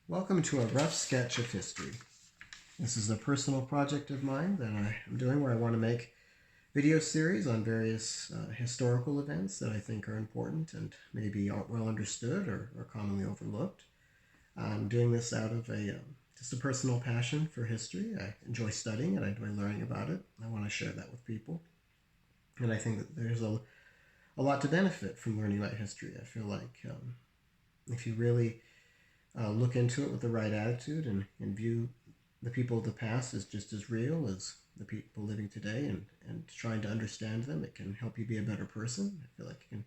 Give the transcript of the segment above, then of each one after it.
Welcome to a rough sketch of history. This is a personal project of mine that I am doing where I want to make video series on various historical events that I think are important and maybe aren't well understood or commonly overlooked. I'm doing this out of just a personal passion for history. I enjoy studying it. I enjoy learning about it. I want to share that with people. And I think that there's a lot to benefit from learning about history. I feel like if you really look into it with the right attitude and view the people of the past as just as real as the people living today and trying to understand them, it can help you be a better person. I feel like it can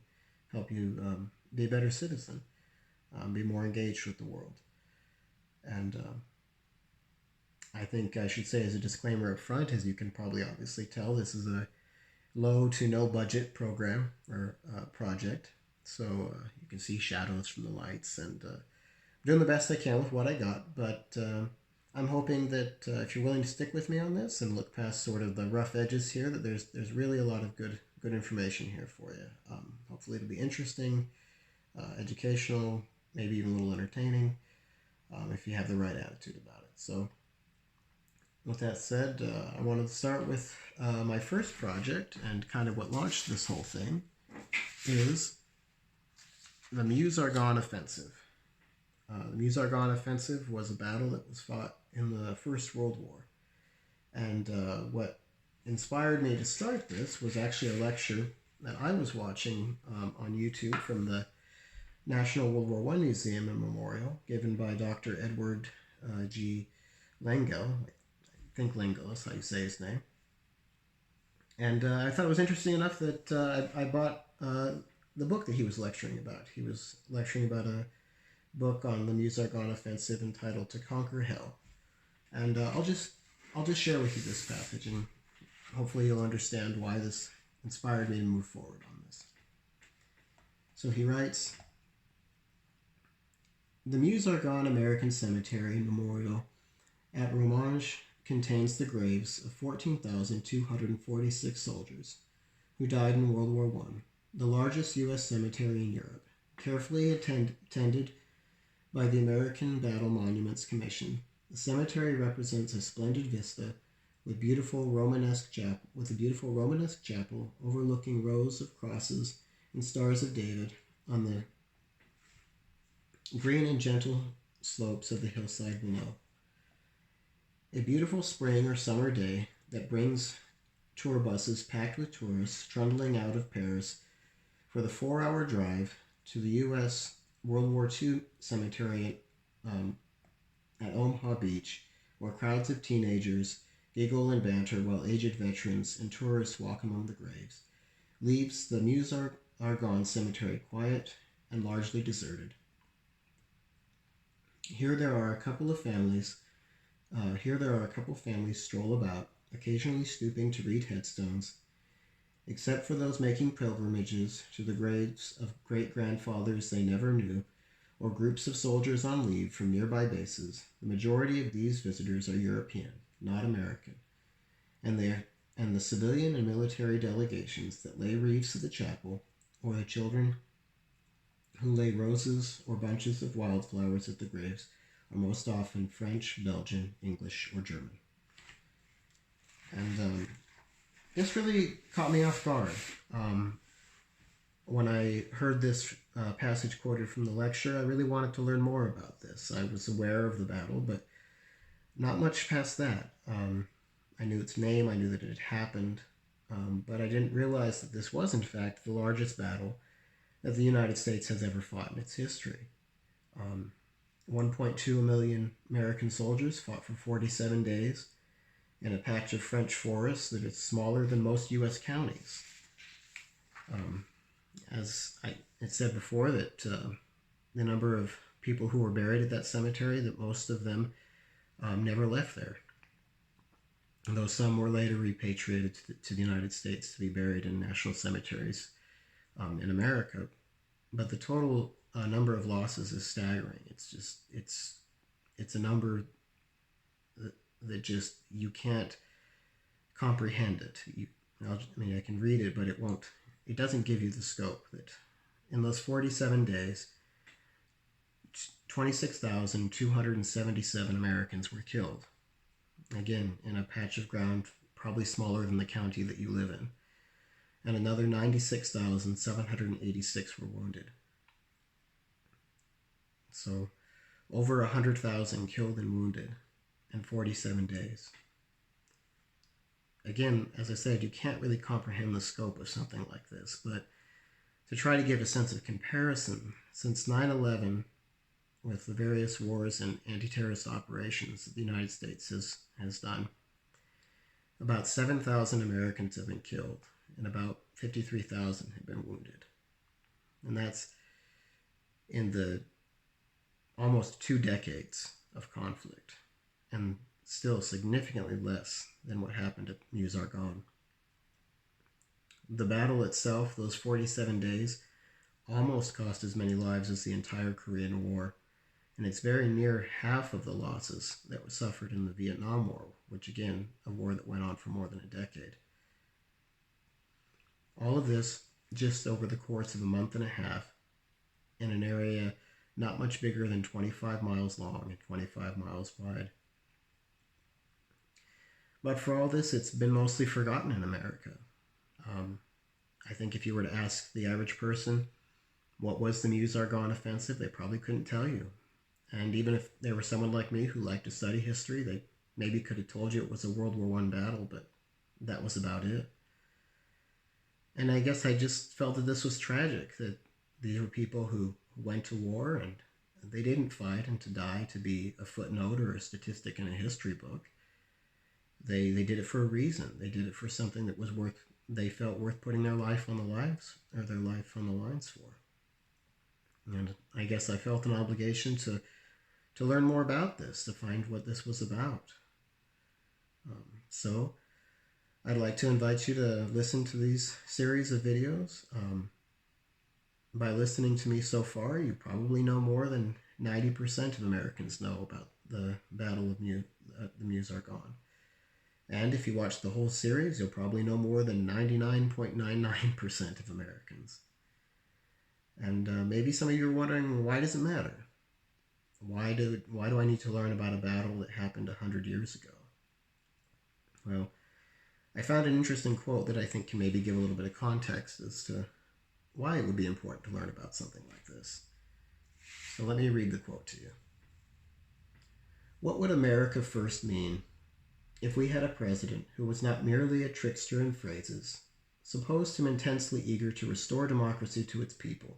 help you be a better citizen, be more engaged with the world. And I think I should say as a disclaimer up front, as you can probably obviously tell, this is a low to no budget program or project. So you can see shadows from the lights and doing the best I can with what I got, but I'm hoping that if you're willing to stick with me on this and look past sort of the rough edges here, that there's really a lot of good information here for you. Hopefully it'll be interesting, educational, maybe even a little entertaining, if you have the right attitude about it. So with that said, I wanted to start with my first project, and kind of what launched this whole thing is the Meuse-Argonne Offensive. The Meuse-Argonne Offensive was a battle that was fought in the First World War. And what inspired me to start this was actually a lecture that I was watching on YouTube from the National World War I Museum and Memorial, given by Dr. Edward G. Langell. I think Langell is how you say his name. And I thought it was interesting enough that I bought the book that he was lecturing about. He was lecturing about a book on the Meuse-Argonne Offensive entitled "To Conquer Hell," and I'll just share with you this passage, and hopefully you'll understand why this inspired me to move forward on this. So he writes, "The Meuse-Argonne American Cemetery Memorial at Romange contains the graves of 14,246 soldiers who died in World War I, the largest U.S. cemetery in Europe, carefully tended by the American Battle Monuments Commission. The cemetery represents a splendid vista with a beautiful Romanesque chapel overlooking rows of crosses and stars of David on the green and gentle slopes of the hillside below. A beautiful spring or summer day that brings tour buses packed with tourists trundling out of Paris for the 4-hour drive to the U.S. World War II cemetery at Omaha Beach, where crowds of teenagers giggle and banter while aged veterans and tourists walk among the graves, leaves the Meuse-Argonne Cemetery quiet and largely deserted. Here there are a couple families stroll about, occasionally stooping to read headstones, except for those making pilgrimages to the graves of great-grandfathers they never knew, or groups of soldiers on leave from nearby bases. The majority of these visitors are European, not American, and the civilian and military delegations that lay wreaths at the chapel, or the children who lay roses or bunches of wildflowers at the graves, are most often French, Belgian, English, or German." And this really caught me off guard. When I heard this passage quoted from the lecture, I really wanted to learn more about this. I was aware of the battle, but not much past that. I knew its name, I knew that it had happened, but I didn't realize that this was, in fact, the largest battle that the United States has ever fought in its history. 1.2 million American soldiers fought for 47 days in a patch of French forest that is smaller than most U.S. counties. As it said before, that the number of people who were buried at that cemetery, that most of them never left there, though some were later repatriated to the United States to be buried in national cemeteries in America. But the total number of losses is staggering. It's a number that just, you can't comprehend it. I can read it, but it doesn't give you the scope that in those 47 days, 26,277 Americans were killed. Again, in a patch of ground probably smaller than the county that you live in. And another 96,786 were wounded. So over 100,000 killed and wounded in 47 days. Again, as I said, you can't really comprehend the scope of something like this, but to try to give a sense of comparison, since 9/11, with the various wars and anti-terrorist operations that the United States has done, about 7,000 Americans have been killed and about 53,000 have been wounded. And that's in the almost 2 decades of conflict, and still significantly less than what happened at Meuse-Argonne. The battle itself, those 47 days, almost cost as many lives as the entire Korean War, and it's very near half of the losses that were suffered in the Vietnam War, which again, a war that went on for more than a decade. All of this just over the course of a month and a half in an area not much bigger than 25 miles long and 25 miles wide. But for all this, it's been mostly forgotten in America. I think if you were to ask the average person what was the Meuse-Argonne Offensive, they probably couldn't tell you. And even if there were someone like me who liked to study history, they maybe could have told you it was a World War I battle, but that was about it. And I guess I just felt that this was tragic, that these were people who went to war and they didn't fight and to die to be a footnote or a statistic in a history book. They did it for a reason. They did it for something that was they felt worth putting their life on the lines for. And I guess I felt an obligation to learn more about this, to find what this was about. So I'd like to invite you to listen to these series of videos. By listening to me so far, you probably know more than 90% of Americans know about the Battle of the Meuse-Argonne. And if you watch the whole series, you'll probably know more than 99.99% of Americans. And maybe some of you are wondering, why does it matter? Why do I need to learn about a battle that happened 100 years ago? Well, I found an interesting quote that I think can maybe give a little bit of context as to why it would be important to learn about something like this. So let me read the quote to you. What would America first mean if we had a president who was not merely a trickster in phrases? Suppose him intensely eager to restore democracy to its people.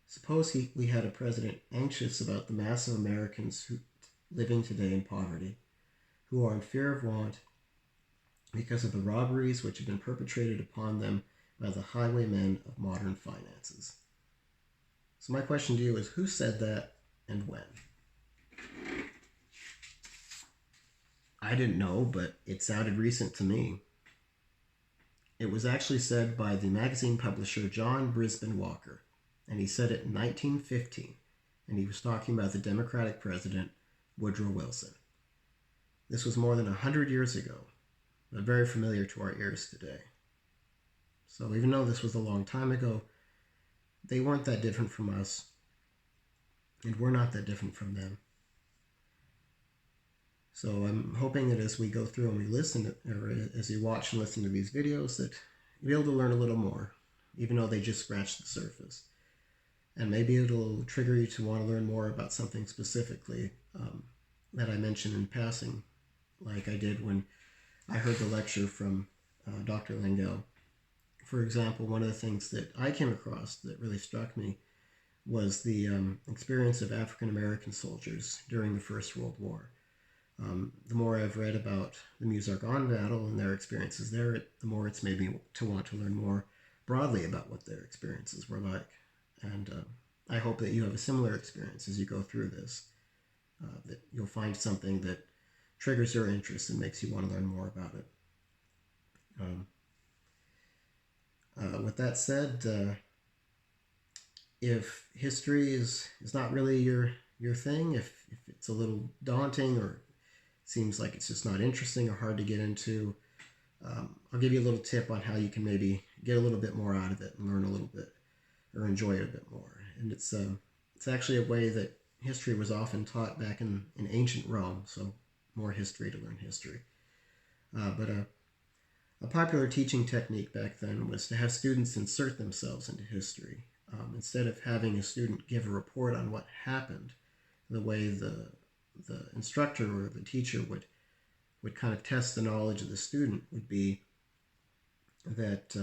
Suppose we had a president anxious about the mass of Americans living today in poverty, who are in fear of want because of the robberies which have been perpetrated upon them by the highwaymen of modern finances. So my question to you is, who said that and when? I didn't know, but it sounded recent to me. It was actually said by the magazine publisher John Brisbane Walker, and he said it in 1915, and he was talking about the Democratic president Woodrow Wilson. This was more than 100 years ago, but very familiar to our ears today. So even though this was a long time ago, they weren't that different from us, and we're not that different from them. So I'm hoping that as we go through and we listen, or as you watch and listen to these videos, that you'll be able to learn a little more, even though they just scratch the surface. And maybe it'll trigger you to want to learn more about something specifically that I mentioned in passing, like I did when I heard the lecture from Dr. Langell. For example, one of the things that I came across that really struck me was the experience of African American soldiers during the First World War. The more I've read about the Meuse-Argonne battle and their experiences there, the more it's made me to want to learn more broadly about what their experiences were like. And I hope that you have a similar experience as you go through this, that you'll find something that triggers your interest and makes you want to learn more about it. With that said, if history is not really your thing, if it's a little daunting or seems like it's just not interesting or hard to get into, I'll give you a little tip on how you can maybe get a little bit more out of it and learn a little bit or enjoy it a bit more. And it's actually a way that history was often taught back in ancient Rome, so more history to learn history. But a popular teaching technique back then was to have students insert themselves into history. Instead of having a student give a report on what happened, the way the instructor or the teacher would kind of test the knowledge of the student would be that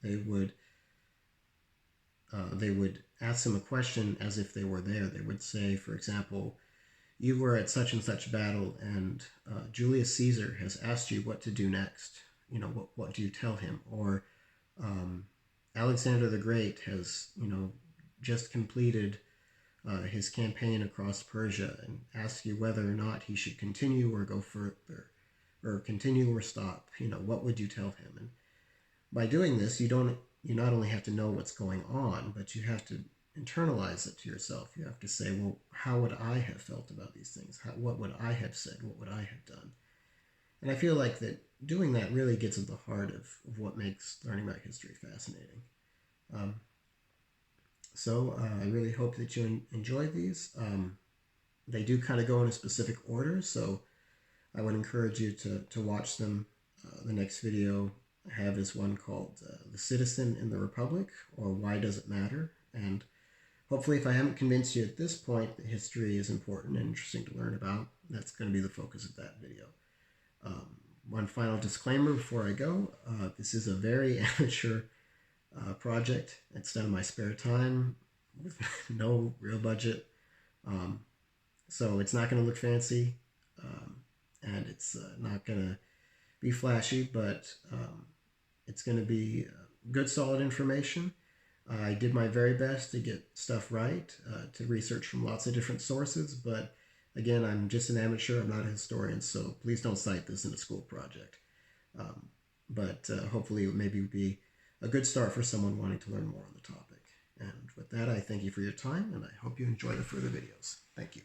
they would ask them a question as if they were there. They would say, for example, you were at such and such battle, and Julius Caesar has asked you what to do next. You know, what do you tell him? Or Alexander the Great has, just completed his campaign across Persia and asks you whether or not he should continue or go further, or continue or stop. What would you tell him? And by doing this, you not only have to know what's going on, but you have to internalize it to yourself. You have to say, well, how would I have felt about these things? What would I have said? What would I have done? And I feel like that doing that really gets at the heart of what makes learning about history fascinating. So I really hope that you enjoy these. They do kind of go in a specific order, so I would encourage you to watch them. The next video I have is one called The Citizen in the Republic, or Why Does It Matter? And hopefully, if I haven't convinced you at this point that history is important and interesting to learn about, that's going to be the focus of that video. One final disclaimer before I go. This is a very amateur project. It's done in my spare time with no real budget. So it's not going to look fancy, and it's not going to be flashy, but it's going to be good, solid information. I did my very best to get stuff right, to research from lots of different sources, but again, I'm just an amateur. I'm not a historian, so please don't cite this in a school project. But hopefully it maybe be a good start for someone wanting to learn more on the topic. And with that, I thank you for your time, and I hope you enjoy the further videos. Thank you.